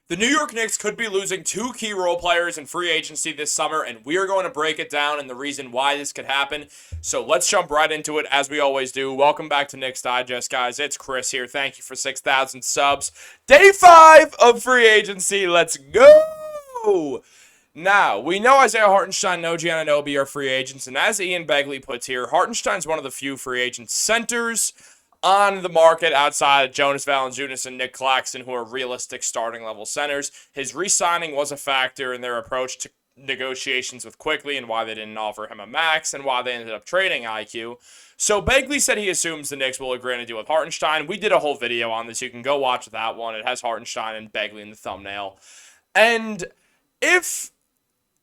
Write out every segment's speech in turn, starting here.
The New York Knicks could be losing two key role players in free agency this summer, and we are going to break it down and the reason why this could happen. So let's jump right into it as we always do. Welcome back to Knicks Digest, guys. It's Chris here. Thank you for 6,000 subs. Day 5 of free agency. Let's go! Now, we know Isaiah Hartenstein and OG Anunoby are free agents, and as Ian Begley puts here, Hartenstein's one of the few free agent centers on the market outside of Jonas Valanciunas and Nick Claxton, who are realistic starting level centers. His re-signing was a factor in their approach to negotiations with Quickly and why they didn't offer him a max and why they ended up trading IQ. So Begley said he assumes the Knicks will agree to deal with Hartenstein. We did a whole video on this. You can go watch that one. It has Hartenstein and Begley in the thumbnail. And if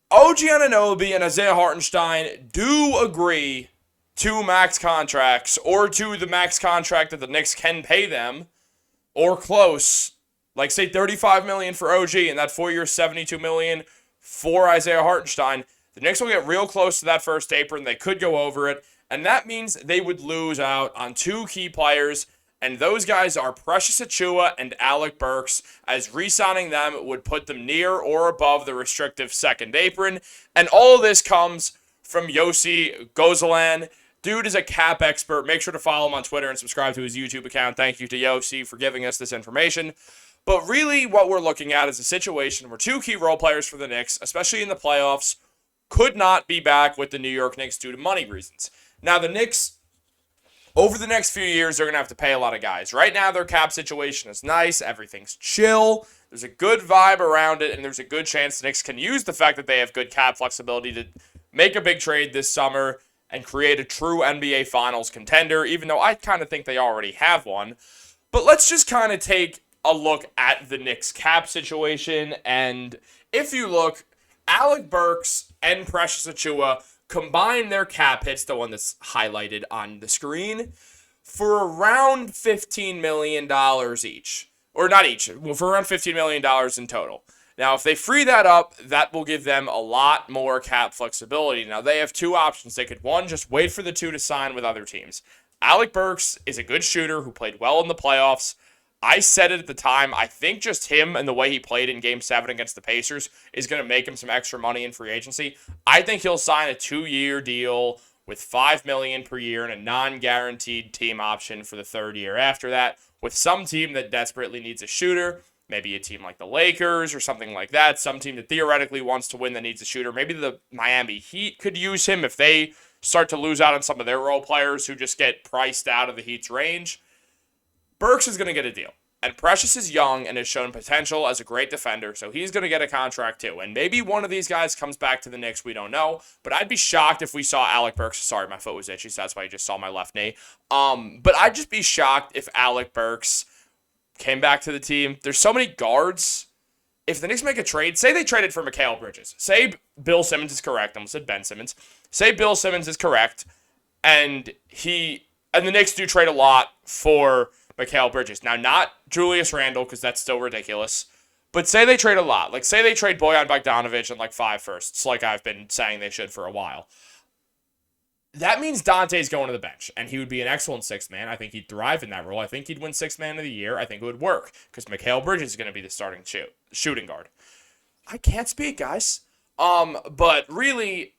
OG Anunoby and Isaiah Hartenstein do agree to max contracts, or to the max contract that the Knicks can pay them, or close, like say $35 million for OG and that 4-year $72 million for Isaiah Hartenstein, the Knicks will get real close to that first apron. They could go over it, and that means they would lose out on two key players, and those guys are Precious Achiuwa and Alec Burks, as re-signing them would put them near or above the restrictive second apron. And all of this comes from Yossi Gozalan. Dude is a cap expert. Make sure to follow him on Twitter and subscribe to his YouTube account. Thank you to Yossi for giving us this information. But really what we're looking at is a situation where two key role players for the Knicks, especially in the playoffs, could not be back with the New York Knicks due to money reasons. Now the Knicks, over the next few years, they're going to have to pay a lot of guys. Right now their cap situation is nice. Everything's chill. There's a good vibe around it, and there's a good chance the Knicks can use the fact that they have good cap flexibility to make a big trade this summer and create a true NBA Finals contender, even though I kind of think they already have one. But let's just kind of take a look at the Knicks cap situation. And if you look, Alec Burks and Precious Achiuwa combine their cap hits, the one that's highlighted on the screen, for around $15 million each. Or not each, for around $15 million in total. Now, if they free that up, that will give them a lot more cap flexibility. Now, they have two options. They could, one, just wait for the two to sign with other teams. Alec Burks is a good shooter who played well in the playoffs. I said it at the time. I think just him and the way he played in Game 7 against the Pacers is going to make him some extra money in free agency. I think he'll sign a 2-year deal with $5 million per year and a non-guaranteed team option for the third year after that, with some team that desperately needs a shooter. Maybe a team like the Lakers or something like that. Some team that theoretically wants to win that needs a shooter. Maybe the Miami Heat could use him if they start to lose out on some of their role players who just get priced out of the Heat's range. Burks is going to get a deal. And Precious is young and has shown potential as a great defender, so he's going to get a contract too. And maybe one of these guys comes back to the Knicks, we don't know. But I'd be shocked if we saw Alec Burks. Sorry, my foot was itchy, so that's why you just saw my left knee. But I'd just be shocked if Alec Burks came back to the team. There's so many guards. If the Knicks make a trade, say they traded for Mikal Bridges. Say Bill Simmons is correct. I almost said Ben Simmons. Say Bill Simmons is correct, and the Knicks do trade a lot for Mikal Bridges. Now, not Julius Randle, because that's still ridiculous. But say they trade a lot. Like, say they trade Bojan Bogdanovic and, like, 5 firsts, like I've been saying they should for a while. That means Dante's going to the bench, and he would be an excellent sixth man. I think he'd thrive in that role. I think he'd win sixth man of the year. I think it would work, because Mikal Bridges is going to be the starting shooting guard. I can't speak, guys. But really,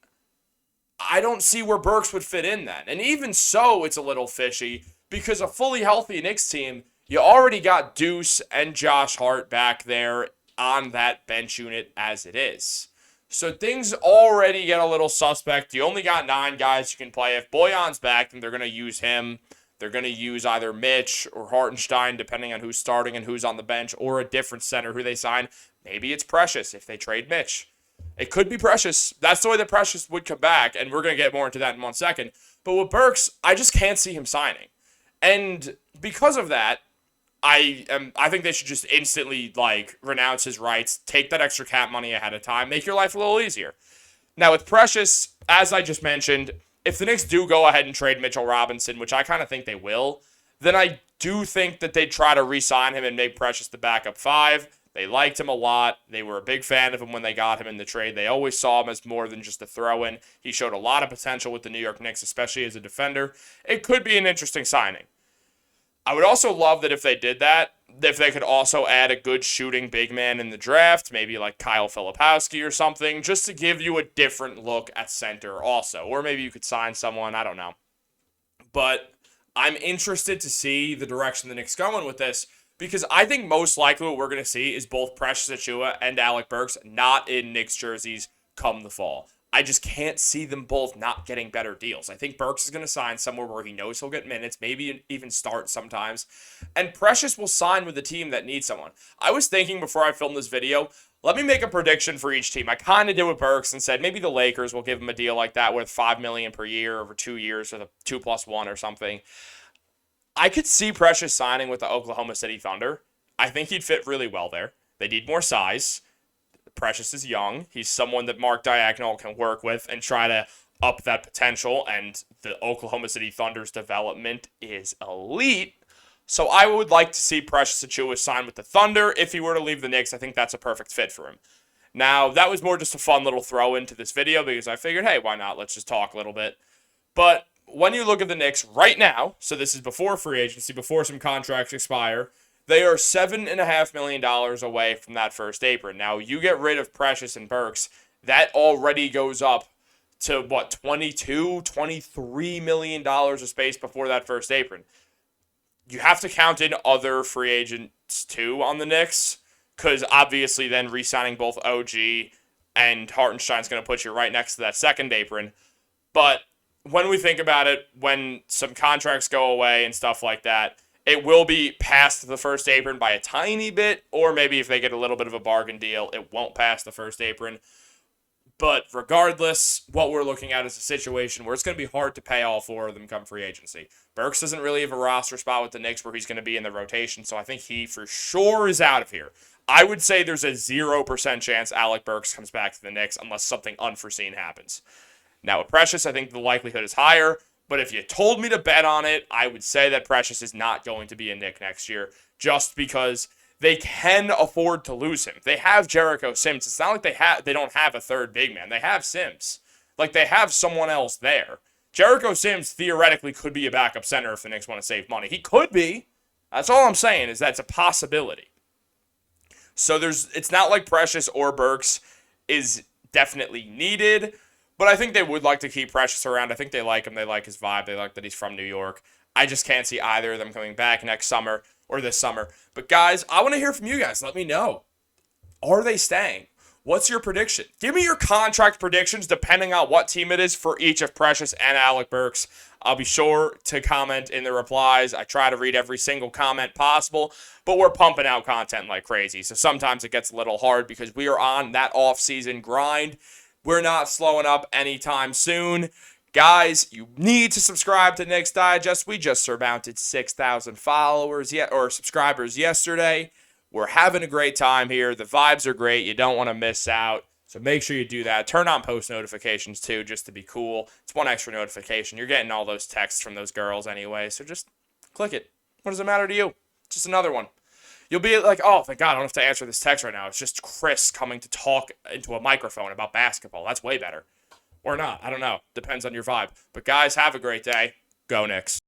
I don't see where Burks would fit in then. And even so, it's a little fishy, because a fully healthy Knicks team, you already got Deuce and Josh Hart back there on that bench unit as it is. So things already get a little suspect. You only got 9 guys you can play. If Bojan's back, then they're going to use him. They're going to use either Mitch or Hartenstein, depending on who's starting and who's on the bench, or a different center who they sign. Maybe it's Precious if they trade Mitch. It could be Precious. That's the way that Precious would come back, and we're going to get more into that in 1 second. But with Burks, I just can't see him signing. And because of that, I think they should just instantly, renounce his rights, take that extra cap money ahead of time, make your life a little easier. Now, with Precious, as I just mentioned, if the Knicks do go ahead and trade Mitchell Robinson, which I kind of think they will, then I do think that they'd try to re-sign him and make Precious the backup 5. They liked him a lot. They were a big fan of him when they got him in the trade. They always saw him as more than just a throw-in. He showed a lot of potential with the New York Knicks, especially as a defender. It could be an interesting signing. I would also love that if they did that, if they could also add a good shooting big man in the draft, maybe like Kyle Filipowski or something, just to give you a different look at center also. Or maybe you could sign someone, I don't know. But I'm interested to see the direction the Knicks going with this because I think most likely what we're going to see is both Precious Achiuwa and Alec Burks not in Knicks jerseys come the fall. I just can't see them both not getting better deals. I think Burks is going to sign somewhere where he knows he'll get minutes, maybe even start sometimes. And Precious will sign with a team that needs someone. I was thinking before I filmed this video, let me make a prediction for each team. I kind of did with Burks and said maybe the Lakers will give him a deal like that with $5 million per year over 2 years with a 2+1 or something. I could see Precious signing with the Oklahoma City Thunder. I think he'd fit really well there. They need more size. Precious is young. He's someone that Mark Diagonal can work with and try to up that potential, and the Oklahoma City Thunder's development is elite. So I would like to see Precious Achiuwa sign with the Thunder. If he were to leave the Knicks, I think that's a perfect fit for him. Now, that was more just a fun little throw into this video because I figured, hey, why not? Let's just talk a little bit. But when you look at the Knicks right now, so this is before free agency, before some contracts expire, they are $7.5 million away from that first apron. Now, you get rid of Precious and Burks, that already goes up to, what, $22, $23 million of space before that first apron. You have to count in other free agents, too, on the Knicks, because obviously then re-signing both OG and Hartenstein is going to put you right next to that second apron. But when we think about it, when some contracts go away and stuff like that, it will be past the first apron by a tiny bit, or maybe if they get a little bit of a bargain deal, it won't pass the first apron. But regardless, what we're looking at is a situation where it's going to be hard to pay all four of them come free agency. Burks doesn't really have a roster spot with the Knicks where he's going to be in the rotation, so I think he for sure is out of here. I would say there's a 0% chance Alec Burks comes back to the Knicks unless something unforeseen happens. Now, with Precious, I think the likelihood is higher. But if you told me to bet on it, I would say that Precious is not going to be a Knick next year just because they can afford to lose him. They have Jericho Sims. It's not like they don't have a third big man. They have Sims. Like, they have someone else there. Jericho Sims theoretically could be a backup center if the Knicks want to save money. He could be. That's all I'm saying is that's a possibility. So it's not like Precious or Burks is definitely needed. But I think they would like to keep Precious around. I think they like him. They like his vibe. They like that he's from New York. I just can't see either of them coming back next summer or this summer. But guys, I want to hear from you guys. Let me know. Are they staying? What's your prediction? Give me your contract predictions depending on what team it is for each of Precious and Alec Burks. I'll be sure to comment in the replies. I try to read every single comment possible, but we're pumping out content like crazy. So sometimes it gets a little hard because we are on that off-season grind. We're not slowing up anytime soon. Guys, you need to subscribe to Knicks Digest. We just surmounted 6,000 followers or subscribers yesterday. We're having a great time here. The vibes are great. You don't want to miss out. So make sure you do that. Turn on post notifications too, just to be cool. It's one extra notification. You're getting all those texts from those girls anyway, so just click it. What does it matter to you? Just another one. You'll be like, oh, thank God, I don't have to answer this text right now. It's just Chris coming to talk into a microphone about basketball. That's way better. Or not. I don't know. Depends on your vibe. But guys, have a great day. Go Knicks.